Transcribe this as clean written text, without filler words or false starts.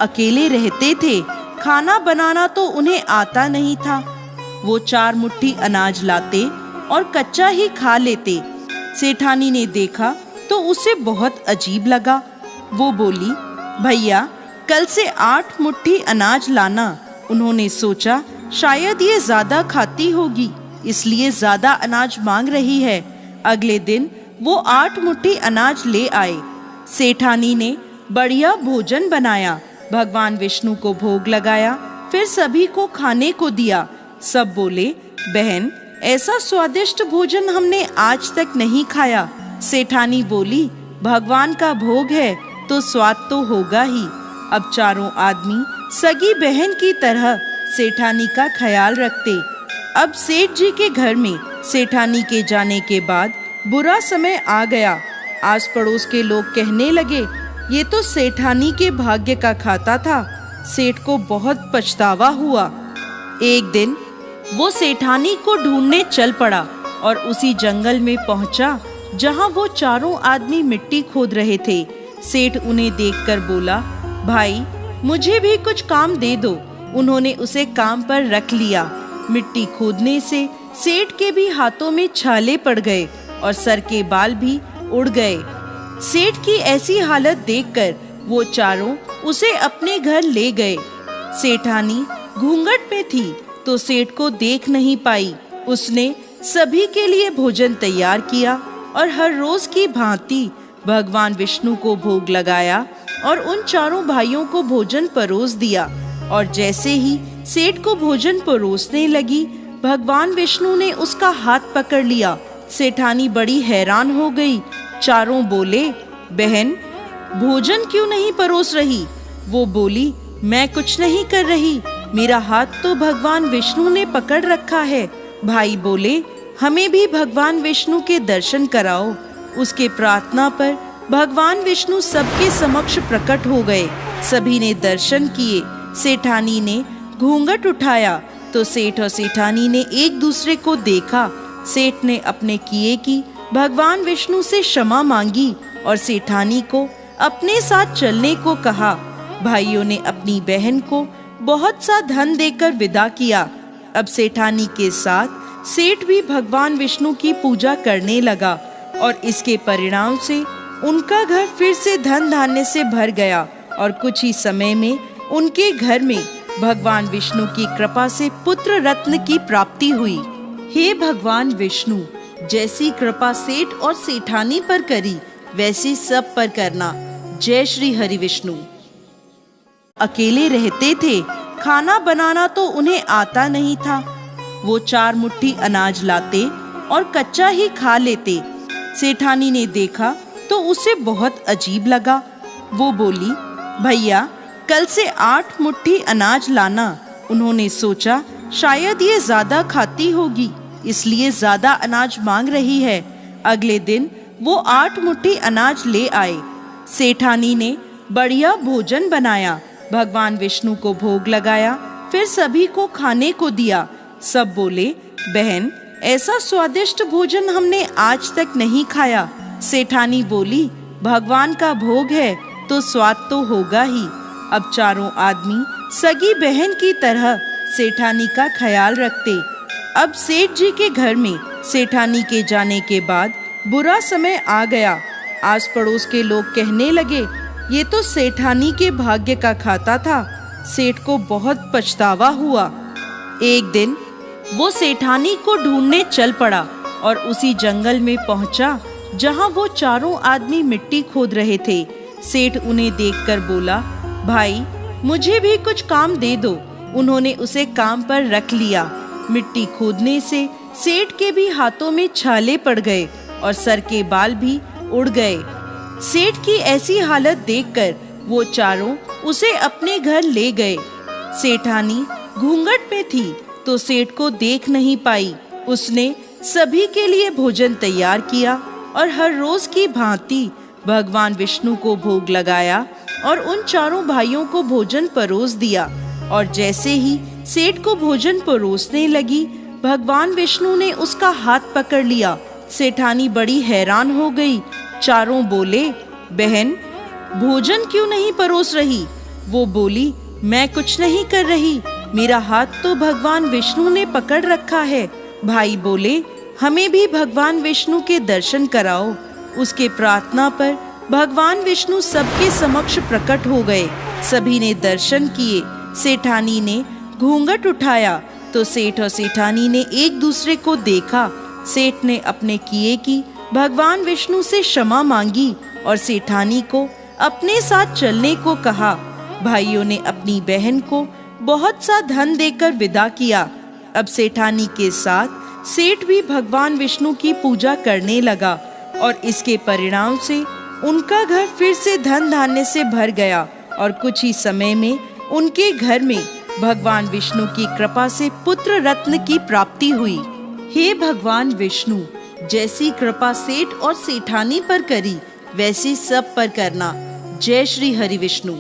अकेले रहते थे, खाना बनाना तो उन्हें आता नहीं था। वो 4 मुट्ठी अनाज लाते और कच्चा ही खा लेते। सेठानी ने देखा तो उसे बहुत अजीब लगा। वो बोली, भैया कल से 8 मुट्ठी अनाज लाना। उन्होंने सोचा शायद ये ज्यादा खाती होगी, इसलिए ज्यादा अनाज मांग रही है। अगले दिन वो 8 मुट्ठी अनाज ले आए। सेठानी ने बढ़िया भोजन बनाया, भगवान विष्णु को भोग लगाया, फिर सभी को खाने को दिया। सब बोले, बहन ऐसा स्वादिष्ट भोजन हमने आज तक नहीं खाया। सेठानी बोली, भगवान का भोग है तो स्वाद तो होगा ही। अब चारों आदमी सगी बहन की तरह सेठानी का ख्याल रखते। अब सेठ जी के घर में सेठानी के जाने के बाद बुरा समय आ गया। आस पड़ोस के लोग कहने लगे, ये तो सेठानी के भाग्य का खाता था। सेठ को बहुत पछतावा हुआ। एक दिन वो सेठानी को ढूंढने चल पड़ा और उसी जंगल में पहुंचा जहां वो चारों आदमी मिट्टी खोद रहे थे। सेठ उन्हें देखकर बोला, भाई मुझे भी कुछ काम दे दो। उन्होंने उसे काम पर रख लिया। मिट्टी खोदने से सेठ के भी हाथों में छाले पड़ गए और सर के बाल भी उड़ गए। सेठ की ऐसी हालत देखकर वो चारों उसे अपने घर ले गए। सेठानी घूंघट में थी तो सेठ को देख नहीं पाई। उसने सभी के लिए भोजन तैयार किया और हर रोज की भांति भगवान विष्णु को भोग लगाया और उन चारों भाइयों को भोजन परोस दिया। और जैसे ही सेठ को भोजन परोसने लगी, भगवान विष्णु ने उसका हाथ पकड़ लिया। सेठानी बड़ी हैरान हो गई। चारों बोले, बहन भोजन क्यों नहीं परोस रही? वो बोली, मैं कुछ नहीं कर रही, मेरा हाथ तो भगवान विष्णु ने पकड़ रखा है। भाई बोले, हमें भी भगवान विष्णु के दर्शन कराओ। उसके प्रार्थना पर भगवान विष्णु सबके समक्ष प्रकट हो गए। सभी ने दर्शन किए। सेठानी ने घूंघट उठाया तो सेठ और सेठानी ने एक दूसरे को देखा। सेठ ने अपने किए की भगवान विष्णु से क्षमा मांगी और सेठानी को अपने साथ चलने को कहा। भाइयों ने अपनी बहन को बहुत सा धन देकर विदा किया। अब सेठानी के साथ सेठ भी भगवान विष्णु की पूजा करने लगा और इसके परिणाम से उनका घर फिर से धन धान्य से भर गया और कुछ ही समय में उनके घर में भगवान विष्णु की कृपा से पुत्र रत्न की प्राप्ति हुई। हे भगवान विष्णु, जैसी कृपा सेठ और सेठानी पर करी वैसी सब पर करना। जय श्री हरि विष्णु। अकेले रहते थे, खाना बनाना तो उन्हें आता नहीं था। वो 4 मुट्ठी अनाज लाते और कच्चा ही खा लेते। सेठानी ने देखा तो उसे बहुत अजीब लगा। वो बोली, भैया कल से 8 मुट्ठी अनाज लाना। उन्होंने सोचा शायद ये ज्यादा खाती होगी, इसलिए ज्यादा अनाज मांग रही है। अगले दिन वो 8 मुट्ठी अनाज ले आए। सेठानी ने बढ़िया भोजन बनाया, भगवान विष्णु को भोग लगाया, फिर सभी को खाने को दिया। सब बोले, बहन ऐसा स्वादिष्ट भोजन हमने आज तक नहीं खाया। सेठानी बोली, भगवान का भोग है तो स्वाद तो होगा ही। अब चारों आदमी सगी बहन की तरह सेठानी का ख्याल रखते। अब सेठ जी के घर में सेठानी के जाने के बाद बुरा समय आ गया। आस पड़ोस के लोग कहने लगे, ये तो सेठानी के भाग्य का खाता था। सेठ को बहुत पछतावा हुआ। एक दिन वो सेठानी को ढूंढने चल पड़ा और उसी जंगल में पहुंचा जहां वो चारों आदमी मिट्टी खोद रहे थे। सेठ उन्हें देखकर बोला, भाई मुझे भी कुछ काम दे दो। उन्होंने उसे काम पर रख लिया। मिट्टी खोदने से सेठ के भी हाथों में छाले पड़ गए और सर के बाल भी उड़ गए। सेठ की ऐसी हालत देखकर वो चारों उसे अपने घर ले गए। सेठानी घूंघट में थी तो सेठ को देख नहीं पाई। उसने सभी के लिए भोजन तैयार किया और हर रोज की भांति भगवान विष्णु को भोग लगाया और उन चारों भाइयों को भोजन परोस दिया। और जैसे ही सेठ को भोजन परोसने लगी, भगवान विष्णु ने उसका हाथ पकड़ लिया। सेठानी बड़ी हैरान हो गई। चारों बोले, बहन भोजन क्यों नहीं परोस रही? वो बोली, मैं कुछ नहीं कर रही, मेरा हाथ तो भगवान विष्णु ने पकड़ रखा है। भाई बोले, हमें भी भगवान विष्णु के दर्शन कराओ। उसके प्रार्थना पर भगवान विष्णु सबके समक्ष प्रकट हो गए। सभी ने दर्शन किए। सेठानी ने घूंघट उठाया तो सेठ और सेठानी ने एक दूसरे को देखा। सेठ ने अपने किए की भगवान विष्णु से क्षमा मांगी और सेठानी को अपने साथ चलने को कहा। भाइयों ने अपनी बहन को बहुत सा धन देकर विदा किया। अब सेठानी के साथ सेठ भी भगवान विष्णु की पूजा करने लगा और इसके परिणाम से उनका घर फिर से धन धान्य से भर गया और कुछ ही समय में उनके घर में भगवान विष्णु की कृपा से पुत्र रत्न की प्राप्ति हुई। हे भगवान विष्णु, जैसी कृपा सेठ और सेठानी पर करी वैसी सब पर करना। जय श्री हरि विष्णु।